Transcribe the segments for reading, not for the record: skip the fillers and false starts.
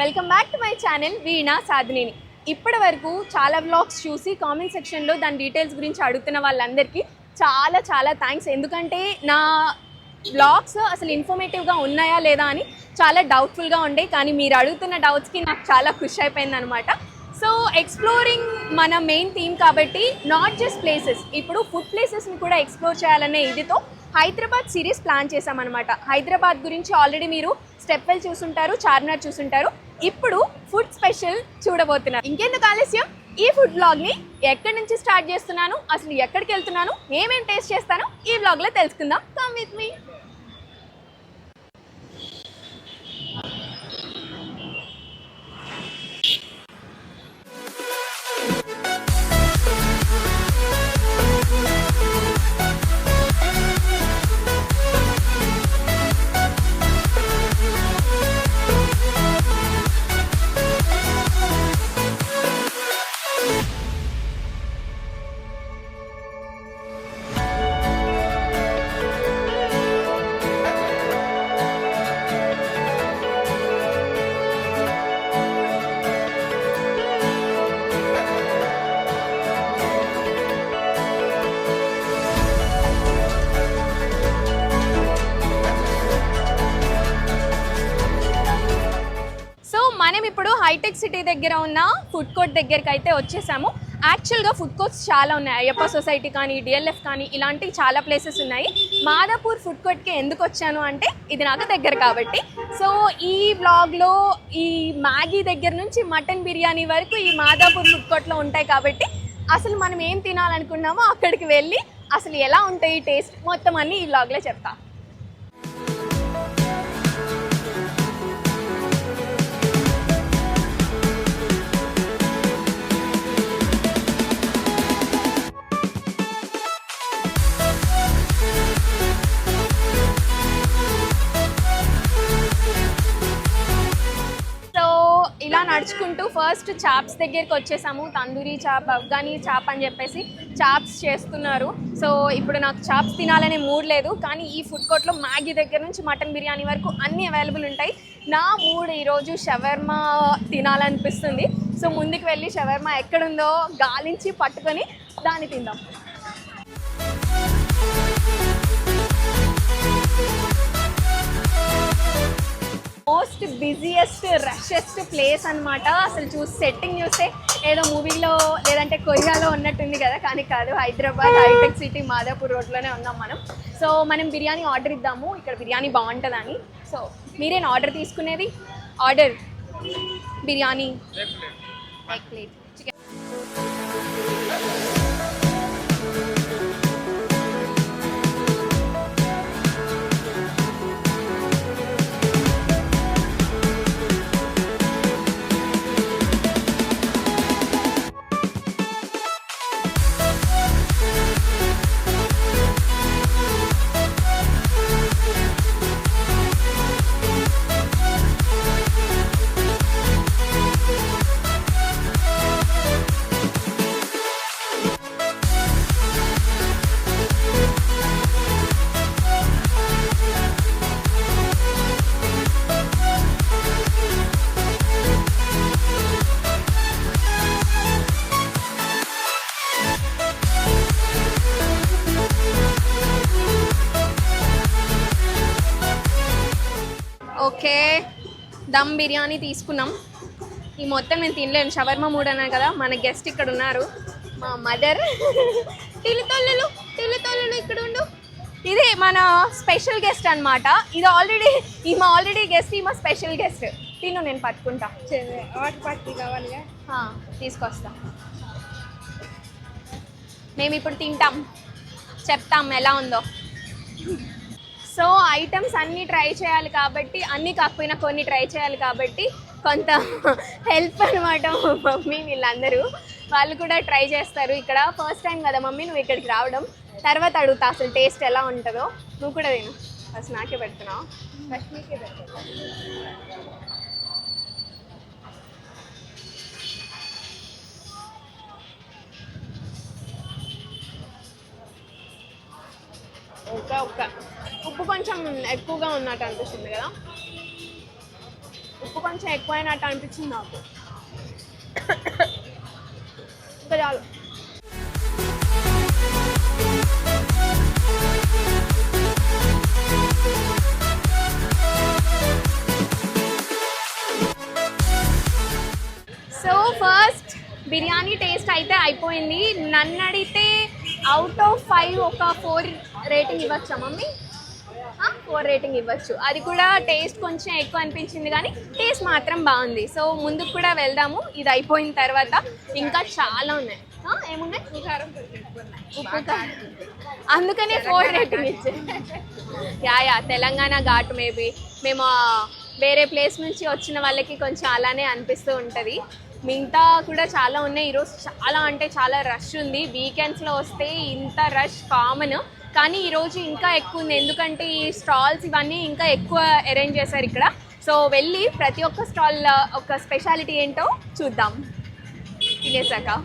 Welcome back to my channel Veena Sadhineni. ఇప్పటి వరకు చాలా వ్లాగ్స్ చూసి కామెంట్ సెక్షన్లో దాని డీటెయిల్స్ గురించి అడుగుతున్న వాళ్ళందరికీ చాలా చాలా థ్యాంక్స్. ఎందుకంటే నా వ్లాగ్స్ అసలు ఇన్ఫర్మేటివ్గా ఉన్నాయా లేదా అని చాలా డౌట్ఫుల్గా ఉండే, కానీ మీరు అడుగుతున్న డౌట్స్కి నాకు చాలా ఖుషి అయిపోయింది అనమాట. సో ఎక్స్ప్లోరింగ్ మన మెయిన్ థీమ్ కాబట్టి నాట్ జస్ట్ ప్లేసెస్, ఇప్పుడు ఫుడ్ ప్లేసెస్ని కూడా ఎక్స్ప్లోర్ చేయాలనే ఇదితో హైదరాబాద్ సిరీస్ ప్లాన్ చేశామన్నమాట. హైదరాబాద్ గురించి ఆల్రెడీ మీరు స్టెప్ వెల్ చూసుంటారు, చార్మినార్ చూసుంటారు. ఇప్పుడు ఫుడ్ స్పెషల్ చూడబోతున్నారు. ఇంకెందుకు ఆలస్యం, ఈ ఫుడ్ వ్లాగ్ని ఎక్కడి నుంచి స్టార్ట్ చేస్తున్నాను, అసలు ఎక్కడికి వెళ్తున్నాను, ఏమేమి టేస్ట్ చేస్తాను ఈ వ్లాగ్లో తెలుసుకుందాం. కమ్ విత్ మీ. మనం ఇప్పుడు హైటెక్ సిటీ దగ్గర ఉన్న ఫుడ్ కోర్ట్ దగ్గరికి అయితే వచ్చేసాము. యాక్చువల్గా ఫుడ్ కోర్ట్స్ చాలా ఉన్నాయి, అయ్యప్ప సొసైటీ కానీ, డిఎల్ఎఫ్ కానీ, ఇలాంటి చాలా ప్లేసెస్ ఉన్నాయి. మాదాపూర్ ఫుడ్ కోర్ట్కి ఎందుకు వచ్చాను అంటే ఇది నాకు దగ్గర కాబట్టి. సో ఈ వ్లాగ్లో ఈ మ్యాగీ దగ్గర నుంచి మటన్ బిర్యానీ వరకు ఈ మాదాపూర్ ఫుడ్ కోర్ట్లో ఉంటాయి కాబట్టి అసలు మనం ఏం తినాలనుకున్నామో అక్కడికి వెళ్ళి అసలు ఎలా ఉంటాయి టేస్ట్ మొత్తం అన్నీ ఈ వ్లాగ్లో చెప్తా. ఇలా నడుచుకుంటూ ఫస్ట్ చాప్స్ దగ్గరికి వచ్చేసాము. తందూరి చాప్, అఫ్ఘనీ చాప్ అని చెప్పేసి చాప్స్ చేస్తున్నారు. సో ఇప్పుడు నాకు చాప్స్ తినాలనే మూడ్ లేదు, కానీ ఈ ఫుడ్ కోర్ట్లో మ్యాగీ దగ్గర నుంచి మటన్ బిర్యానీ వరకు అన్నీ అవైలబుల్ ఉంటాయి. నా మూడ్ ఈరోజు షవర్మా తినాలనిపిస్తుంది. సో ముందుకు వెళ్ళి షవర్మా ఎక్కడుందో గాలించి పట్టుకొని దాన్ని తిందాం. మోస్ట్ బిజియెస్ట్ రషెస్ట్ ప్లేస్ అనమాట. అసలు సెట్టింగ్ చూస్తే ఏదో మూవీలో లేదంటే కొరియాలో ఉన్నట్టుంది కదా, కానీ కాదు. హైదరాబాద్ హైటెక్ సిటీ మాదాపూర్ రోడ్లోనే ఉన్నాం మనం. సో మనం బిర్యానీ ఆర్డర్ ఇద్దాము, ఇక్కడ బిర్యానీ బాగుంటుందని. సో మీరేనా ఆర్డర్ తీసుకునేది? Order biryani egg plate chicken. Okay, dum biryani తీసుకున్నాం. ఈ మొత్తం నేను తినలేను, షవర్మా మూడ్ అన్నా కదా. మన గెస్ట్ ఇక్కడ ఉన్నారు, మా మదర్. తిల్లితొల్లులు ఇక్కడ ఉండు. ఇది మన స్పెషల్ గెస్ట్ అనమాట. ఇది ఆల్రెడీ గెస్ట్, ఈమె స్పెషల్ గెస్ట్. తిను, నేను పట్టుకుంటా. పట్టి కావాలిగా, తీసుకొస్తా. మేము ఇప్పుడు తింటాం, చెప్తాం ఎలా ఉందో. సో ఐటమ్స్ అన్నీ ట్రై చేయాలి కాబట్టి, అన్నీ కాకపోయినా కొన్ని ట్రై చేయాలి కాబట్టి కొంత హెల్ప్ అనమాట. మమ్మీ వీళ్ళందరూ వాళ్ళు కూడా ట్రై చేస్తారు. ఇక్కడ ఫస్ట్ టైం కదా మమ్మీ నువ్వు ఇక్కడికి రావడం. తర్వాత అడుగుతా అసలు టేస్ట్ ఎలా ఉంటుందో. నువ్వు కూడా తిను. ఫస్ట్ నాకే పెడుతున్నావు. ఫస్ట్ నీకే పెడతా. ఉప్పు కొంచెం ఎక్కువగా ఉన్నట్టు అనిపిస్తుంది కదా. ఉప్పు ఉప్పు కొంచెం ఎక్కువైనట్టు అనిపించింది నాకు. ఇంకా చాలు. సో ఫస్ట్ బిర్యానీ టేస్ట్ అయితే అయిపోయింది. నన్ను అడిగితే అవుట్ ఆఫ్ 5 ఒక 4 రేటింగ్ ఇవ్వచ్చా మమ్మీ? 4 రేటింగ్ ఇవ్వచ్చు. అది కూడా టేస్ట్ కొంచెం ఎక్కువ అనిపించింది కానీ టేస్ట్ మాత్రం బాగుంది. సో ముందుకు కూడా వెళ్దాము. ఇది అయిపోయిన తర్వాత ఇంకా చాలా ఉన్నాయి. ఏమున్నాయి? ఉప్పు కారం, అందుకనే 4 రేటింగ్ ఇచ్చాను. యా తెలంగాణ ఘాట్ మేబీ మేము వేరే ప్లేస్ నుంచి వచ్చిన వాళ్ళకి కొంచెం అలానే అనిపిస్తూ ఉంటుంది. మిగతా కూడా చాలా ఉన్నాయి. ఈరోజు చాలా అంటే చాలా రష్ ఉంది. వీకెండ్స్లో వస్తే ఇంత రష్ కామన్, కానీ ఈరోజు ఇంకా ఎక్కువ ఉంది. ఎందుకంటే ఈ స్టాల్స్ ఇవన్నీ ఇంకా ఎక్కువ అరేంజ్ చేశారు ఇక్కడ. సో వెళ్ళి ప్రతి ఒక్క స్టాల్ ఒక స్పెషాలిటీ ఏంటో చూద్దాం తినేసాక.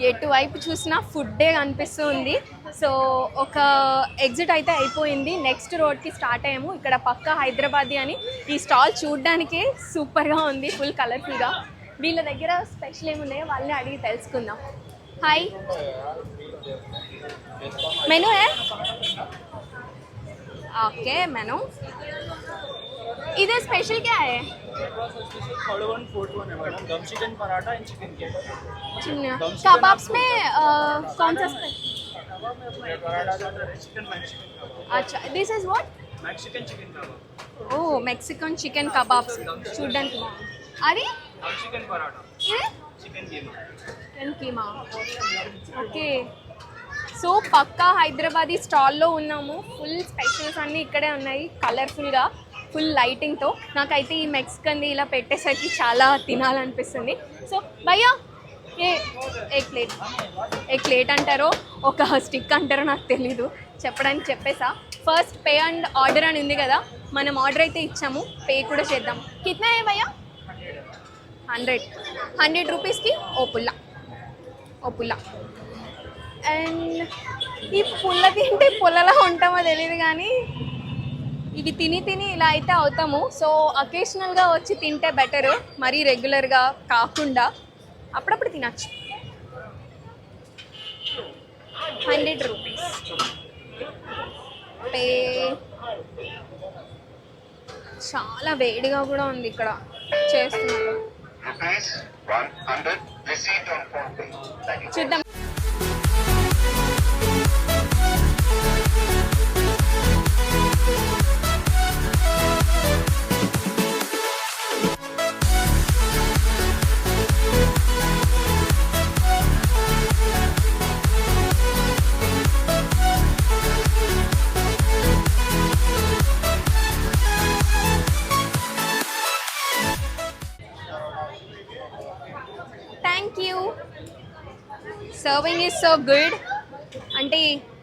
ఎటువైపు చూసినా ఫుడ్డే కనిపిస్తూ ఉంది. సో ఒక ఎగ్జిట్ అయితే అయిపోయింది. నెక్స్ట్ రోడ్కి స్టార్ట్ అయ్యాము. ఇక్కడ పక్క హైదరాబాదీ అని ఈ స్టాల్ చూడడానికే సూపర్గా ఉంది, ఫుల్ కలర్ఫుల్గా. వీళ్ళ దగ్గర స్పెషల్ ఏమున్నాయో వాళ్ళని అడిగి తెలుసుకుందాం. హాయ్, మెనూ ఏ? Okay menu. इधर स्पेशल क्या है? Chicken paratha and chicken kebabs में कौन सा? अच्छा, this is what? Mexican chicken kebab. ఓ మెక్సికన్ చికెన్ కబాబ్స్ చూడడానికి బాగుంది. అది चिकन पराठा, ఇది chicken keema. Chicken keema. Okay, so పక్కా హైదరాబాదీ స్టాల్లో ఉన్నాము. ఫుల్ స్పెషల్స్ అన్నీ ఇక్కడే ఉన్నాయి, కలర్ఫుల్గా, ఫుల్ లైటింగ్తో. నాకైతే ఈ మెక్సికన్ది ఇలా పెట్టేసరికి చాలా తినాలనిపిస్తుంది. సో భయ్యా ఏ ప్లేట్ అంటారో ఒక స్టిక్ అంటారో నాకు తెలీదు, చెప్పడానికి చెప్పేసా. ఫస్ట్ పే అండ్ ఆర్డర్ అని ఉంది కదా, మనం ఆర్డర్ అయితే ఇచ్చాము, పే కూడా చేద్దాం. కిतना है భయ్యా? 100 రూపీస్కి ఓ పుల్ల. అండ్ ఈ పుల్ల తింటే పుల్లలా ఉంటామో తెలియదు కానీ ఇవి తిని ఇలా అయితే అవుతాము. సో అకేషనల్గా వచ్చి తింటే బెటర్, మరీ రెగ్యులర్గా కాకుండా అప్పుడప్పుడు తినచ్చు. 100 రూపీస్ పే. చాలా వేడిగా కూడా ఉంది ఇక్కడ చేస్తున్నారు. చూద్దాం. Thank you. Serving is so good. అంటే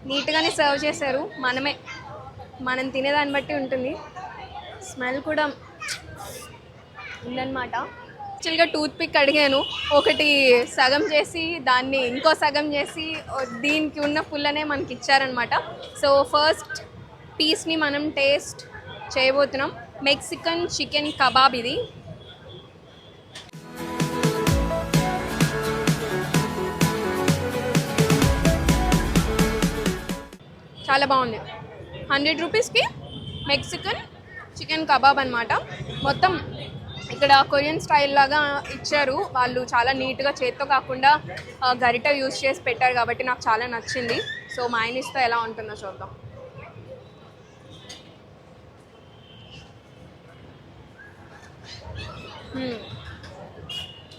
నీట్గానే సర్వ్ చేశారు. మనం తినేదాన్ని బట్టి ఉంటుంది. స్మెల్ కూడా ఉందన్నమాట. యాక్చువల్గా టూత్ పిక్ అడిగాను, ఒకటి సగం చేసి దాన్ని ఇంకో సగం చేసి దీనికి ఉన్న పుల్లనే మనకి ఇచ్చారనమాట. సో ఫస్ట్ పీస్ని మనం టేస్ట్ చేయబోతున్నాం. మెక్సికన్ చికెన్ కబాబ్ ఇది. చాలా బాగుంది. 100 రూపీస్కి మెక్సికన్ చికెన్ కబాబ్ అనమాట. మొత్తం ఇక్కడ కొరియన్ స్టైల్ లాగా ఇచ్చారు వాళ్ళు. చాలా నీట్గా చేత్తో కాకుండా గరిట యూజ్ చేసి పెట్టారు కాబట్టి నాకు చాలా నచ్చింది. సో మైనీస్తో ఎలా ఉంటుందో చూద్దాం.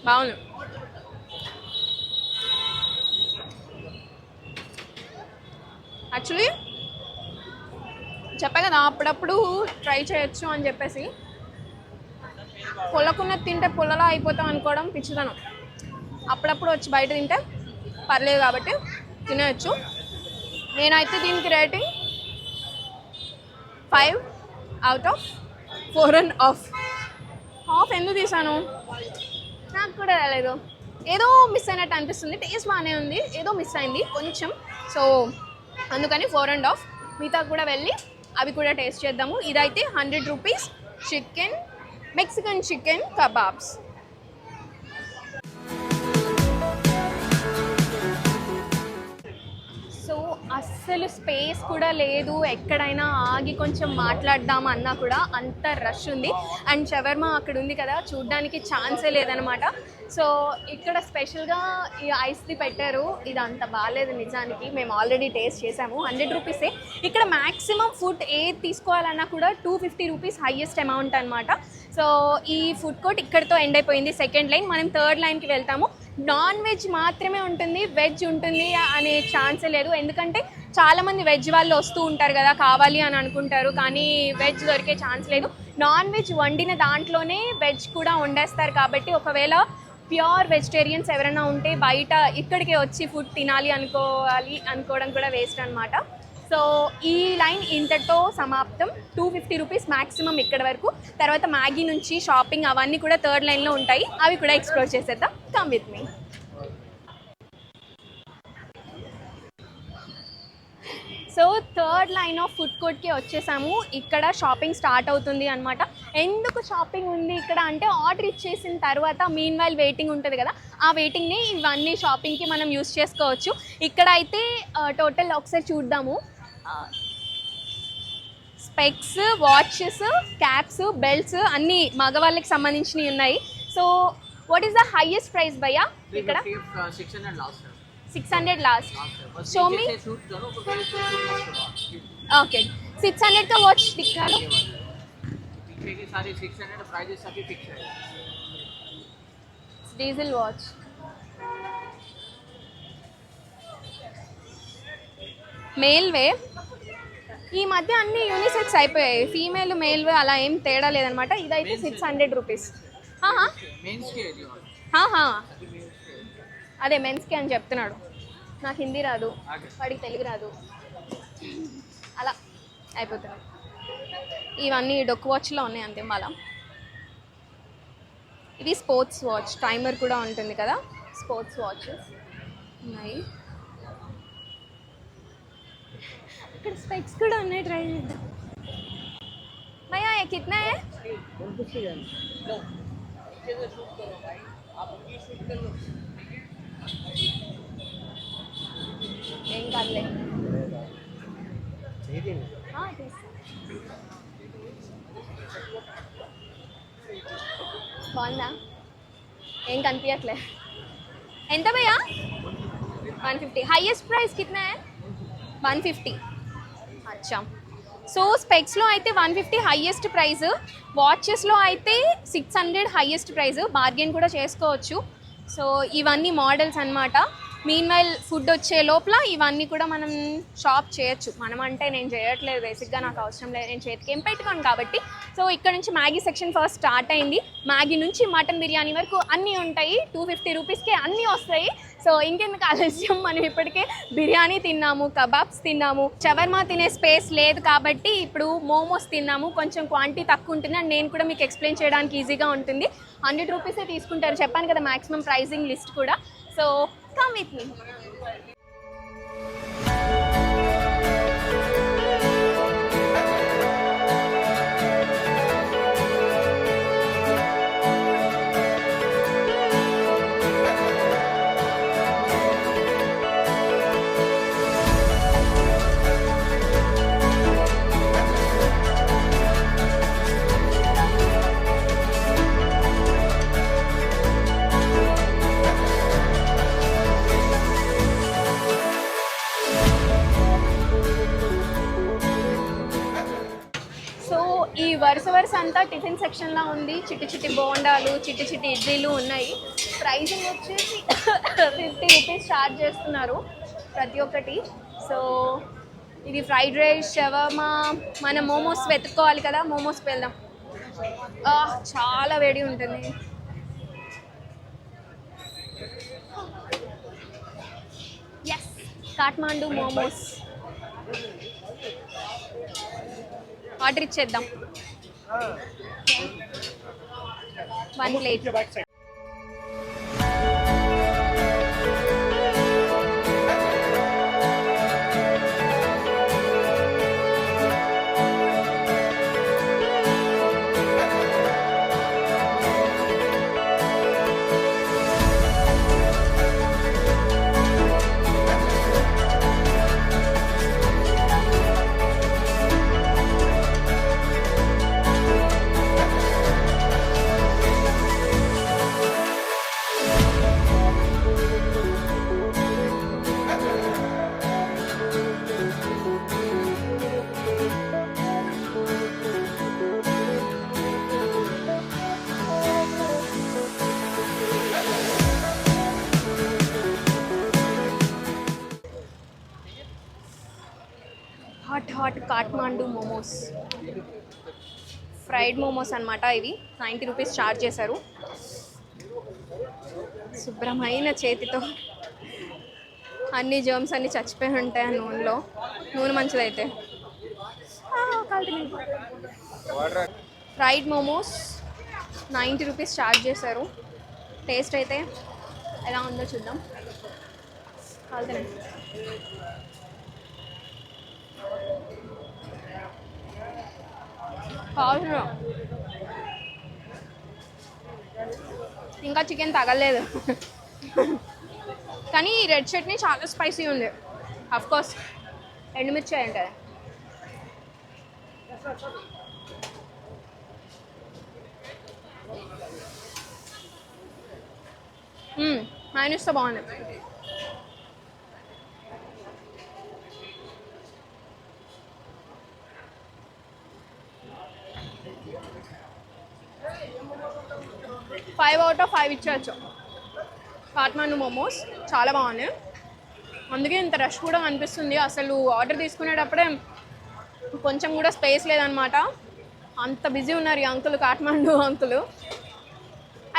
బాగుంది. యాక్చువల్లీ చెప్పా కదా అప్పుడప్పుడు ట్రై చేయొచ్చు అని చెప్పేసి పొలకున్నది తింటే పొలలా అయిపోతాం అనుకోవడం పిచ్చిదనం. అప్పుడప్పుడు వచ్చి బయట తింటే పర్లేదు కాబట్టి తినేయచ్చు. నేనైతే దీనికి రేటింగ్ 5/4.5. హాఫ్ ఎందుకు తీసాను నాకు కూడా రాలేదు, ఏదో మిస్ అయినట్టు అనిపిస్తుంది. టేస్ట్ బాగానే ఉంది, ఏదో మిస్ అయింది కొంచెం. సో అందుకని 4.5. మిగతా కూడా వెళ్ళి అవి కూడా టేస్ట్ చేద్దాము. ఇదైతే 100 rupees Mexican chicken kebabs. So అస్సలు స్పేస్ కూడా లేదు, ఎక్కడైనా ఆగి కొంచెం మాట్లాడదాం అన్నా కూడా అంత రష్ ఉంది. అండ్ షవర్మా అక్కడ ఉంది కదా, చూడ్డానికి ఛాన్సే లేదనమాట. సో ఇక్కడ స్పెషల్గా ఈ ఐస్ది పెట్టారు, ఇది అంత బాగాలేదు నిజానికి. మేము ఆల్రెడీ టేస్ట్ చేసాము. 100 రూపీసే. ఇక్కడ మ్యాక్సిమం ఫుడ్ ఏది తీసుకోవాలన్నా కూడా 250 రూపీస్ హైయెస్ట్ అమౌంట్ అనమాట. సో ఈ ఫుడ్ కోర్ట్ ఇక్కడితో ఎండ్ అయిపోయింది. సెకండ్ లైన్, మనం థర్డ్ లైన్కి వెళ్తాము. నాన్ వెజ్ మాత్రమే ఉంటుంది, వెజ్ ఉంటుంది అనే ఛాన్సే లేదు. ఎందుకంటే చాలామంది వెజ్ వాళ్ళు వస్తూ ఉంటారు కదా, కావాలి అని అనుకుంటారు, కానీ వెజ్ దొరికే ఛాన్స్ లేదు. నాన్ వెజ్ వండిన దాంట్లోనే వెజ్ కూడా వండేస్తారు కాబట్టి ఒకవేళ ప్యూర్ వెజిటేరియన్స్ ఎవరైనా ఉంటే బయట ఇక్కడికి వచ్చి ఫుడ్ తినాలి అనుకోవడం కూడా వేస్ట్ అనమాట. సో ఈ లైన్ ఇంతటితో సమాప్తం. 250 రూపీస్ మ్యాక్సిమం ఇక్కడ వరకు. తర్వాత మ్యాగీ నుంచి షాపింగ్ అవన్నీ కూడా థర్డ్ లైన్లో ఉంటాయి, అవి కూడా ఎక్స్ప్లోర్ చేసేద్దాం. Come with me. So third line of food కోర్ట్కి వచ్చేసాము. ఇక్కడ షాపింగ్ స్టార్ట్ అవుతుంది అనమాట. ఎందుకు షాపింగ్ ఉంది ఇక్కడ అంటే, ఆర్డర్ ఇచ్చేసిన తర్వాత మీన్ వైల్ వెయిటింగ్ ఉంటుంది కదా, ఆ వెయిటింగ్ని ఇవన్నీ షాపింగ్కి మనం యూస్ చేసుకోవచ్చు. ఇక్కడ అయితే టోటల్ ఒకసారి చూద్దాము. స్పెక్స్, వాచెస్, క్యాప్స్, బెల్ట్స్ అన్నీ మగవాళ్ళకి సంబంధించినవి ఉన్నాయి. So what is the highest price భయ్యా ఇక్కడ? 600 లాస్ట్. Show me. ఓకే, 600 का वॉच दिखा दो. सारे 600 प्राइजेस सभी फिक्स है. Diesel watch. మేల్ వే ఈ మధ్య అన్ని యూనిసెక్స్ అయిపోయాయి, ఫీమేల్ మేల్ వే అలా ఏం తేడా లేదనమాట. ఇదైతే 600 రూపీస్. అదే మెన్స్కి అని చెప్తున్నాడు. నాకు హిందీ రాదు, వాడికి తెలుగు రాదు, అలా అయిపోతుంది. ఇవన్నీ డొక్కు వాచ్లో ఉన్నాయి అంతే. మళ్ళా ఇది స్పోర్ట్స్ వాచ్, టైమర్ కూడా ఉంటుంది కదా, స్పోర్ట్స్ వాచెస్ ఉన్నాయి. ఇక్కడ స్పెక్స్ కూడా ఉన్నాయి, ట్రై చేద్దాం. భయ్యా ये कितना है? ఏం కాదులే. బాగుందా? ఏం కనిపించట్లే. ఎంత భయ్యా? 150. హైయెస్ట్ ప్రైస్ కిतना है? 150. అచ్చా. సో స్పెక్స్లో అయితే 150 హైయెస్ట్ ప్రైస్, వాచెస్లో అయితే 600 హైయెస్ట్ ప్రైస్. బార్గెన్ కూడా చేసుకోవచ్చు. సో ఇవన్నీ మోడల్స్ అన్నమాట. మీన్ వైల్ ఫుడ్ వచ్చే లోపల ఇవన్నీ కూడా మనం షాప్ చేయొచ్చు. మనం అంటే నేను చేయట్లేదు, బేసిక్గా నాకు అవసరం లేదు, నేను చేతికి ఏం పెట్టుకోను కాబట్టి. సో ఇక్కడ నుంచి మ్యాగీ సెక్షన్ ఫస్ట్ స్టార్ట్ అయింది. మ్యాగీ నుంచి మటన్ బిర్యానీ వరకు అన్నీ ఉంటాయి. 250 రూపీస్కే అన్నీ వస్తాయి. సో ఇంకెందుకు ఆలస్యం, మనం ఇప్పటికే బిర్యానీ తిన్నాము, కబాబ్స్ తిన్నాము, షవర్మా తినే స్పేస్ లేదు కాబట్టి ఇప్పుడు మోమోస్ తిన్నాము. కొంచెం క్వాంటిటీ తక్కువ ఉంటుంది అండ్ నేను కూడా మీకు ఎక్స్ప్లెయిన్ చేయడానికి ఈజీగా ఉంటుంది. 100 రూపీసే తీసుకుంటారు, చెప్పాను కదా మ్యాక్సిమం ప్రైజింగ్ లిస్ట్ కూడా. So come with me. ఈ వరుస అంతా టిఫిన్ సెక్షన్లా ఉంది. చిట్టి చిట్టి బోండాలు, చిట్టి చిట్టి ఇడ్లీలు ఉన్నాయి. ప్రైజింగ్ వచ్చేసి 50 రూపీస్ ఛార్జ్ చేస్తున్నారు ప్రతి ఒక్కటి. సో ఇది ఫ్రైడ్ రైస్ షవర్మా. మనం మోమోస్ వెతుక్కోవాలి కదా, మోమోస్కి వెళ్దాం. చాలా వేడి ఉంటుంది. ఎస్, కాఠ్మాండు మోమోస్ ఆర్డర్ ఇచ్చేద్దాం. 1 plate. Hot Kathmandu momos, fried momos అనమాట. ఇవి 90 రూపీస్ ఛార్జ్ చేశారు. శుభ్రమైన చేతితో, అన్ని జర్మ్స్ అన్నీ చచ్చిపోయి ఉంటాయి ఆ నూనెలో. నూనె మంచిదైతే. ఫ్రైడ్ మోమోస్ 90 రూపీస్ ఛార్జ్ చేశారు. టేస్ట్ అయితే ఎలా ఉందో చూద్దాం. కాలుతున్నాయి. ఇంకా చికెన్ తగలేదు కానీ రెడ్ చట్నీ చాలా స్పైసీ ఉంది. అఫ్కోర్స్ ఎండుమిర్చి ఉంటుంది. మైనస్తో బాగుంది. ఫైవ్ అవుట్ ఆఫ్ 5 ఇచ్చేయచ్చు. కాఠ్మాండు మోమోస్ చాలా బాగున్నాయి. అందుకే ఇంత రష్ కూడా అనిపిస్తుంది. అసలు ఆర్డర్ తీసుకునేటప్పుడే కొంచెం కూడా స్పేస్ లేదనమాట. అంత బిజీ ఉన్నారు ఈ uncle, Kathmandu uncle.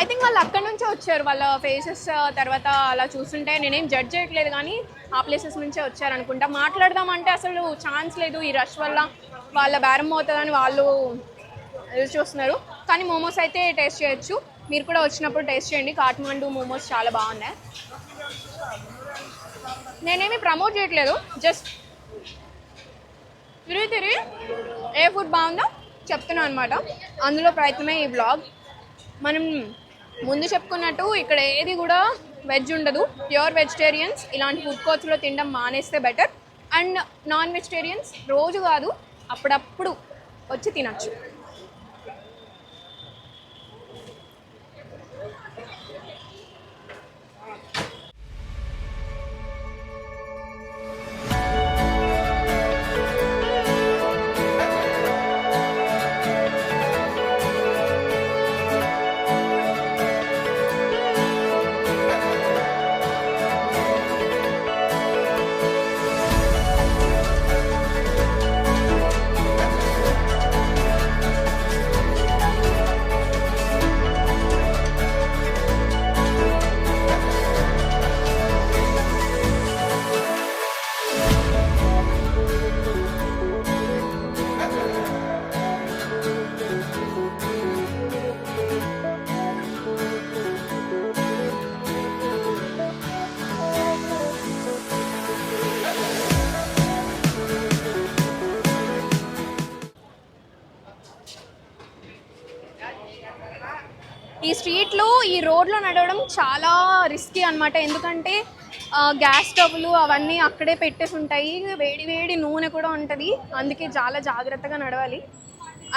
I think వాళ్ళు అక్కడి నుంచే వచ్చారు. వాళ్ళ ఫేసెస్ తర్వాత అలా చూస్తుంటే నేనేం జడ్జ్ చేయట్లేదు, కానీ ఆ ప్లేసెస్ నుంచే వచ్చారనుకుంటా. మాట్లాడదామంటే అసలు ఛాన్స్ లేదు. ఈ రష్ వల్ల వాళ్ళ బేరం అవుతుందని వాళ్ళు ఎదురు చూస్తున్నారు. కానీ మోమోస్ అయితే టేస్ట్ చేయొచ్చు. మీరు కూడా వచ్చినప్పుడు టేస్ట్ చేయండి. కాఠ్మాండు మోమోస్ చాలా బాగున్నాయి. నేనేమి ప్రమోట్ చేయట్లేదు, జస్ట్ తిరిగి ఏ ఫుడ్ బాగుందో చెప్తున్నాను అనమాట. అందులో ప్రయత్నమే ఈ బ్లాగ్. మనం ముందు చెప్పుకున్నట్టు ఇక్కడ ఏది కూడా వెజ్ ఉండదు. ప్యూర్ వెజిటేరియన్స్ ఇలాంటి ఫుడ్ కోర్ట్స్లో తినడం మానేస్తే బెటర్. అండ్ నాన్ వెజిటేరియన్స్ రోజు కాదు, అప్పుడప్పుడు వచ్చి తినచ్చు. ఈ స్ట్రీట్లో ఈ రోడ్లో నడవడం చాలా రిస్కీ అనమాట. ఎందుకంటే గ్యాస్ స్టవ్లు అవన్నీ అక్కడే పెట్టేసి ఉంటాయి. వేడి వేడి నూనె కూడా ఉంటుంది. అందుకే చాలా జాగ్రత్తగా నడవాలి.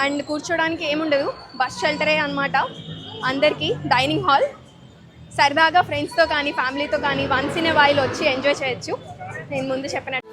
అండ్ కూర్చోడానికి ఏముండదు, బస్ షెల్టరే అనమాట. అందరికీ డైనింగ్ హాల్. సరదాగా ఫ్రెండ్స్తో కానీ ఫ్యామిలీతో కానీ వన్స్ ఇన్ ఏ వైల్ వచ్చి ఎంజాయ్ చేయొచ్చు. నేను ముందు చెప్పినట్టు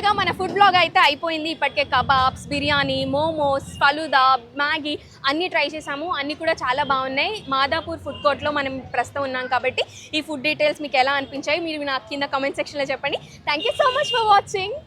ఫైనల్గా మన ఫుడ్ బ్లాగ్ అయితే అయిపోయింది. ఇప్పటికే కబాబ్స్, బిర్యానీ, మోమోస్, ఫలూదా, మ్యాగీ అన్నీ ట్రై చేసాము. అన్నీ కూడా చాలా బాగున్నాయి. మాదాపూర్ ఫుడ్ కోర్ట్లో మనం ప్రస్తుతం ఉన్నాం కాబట్టి ఈ ఫుడ్ డీటెయిల్స్ మీకు ఎలా అనిపించాయి మీరు నాకు కింద కామెంట్ సెక్షన్లో చెప్పండి. Thank you so much for watching.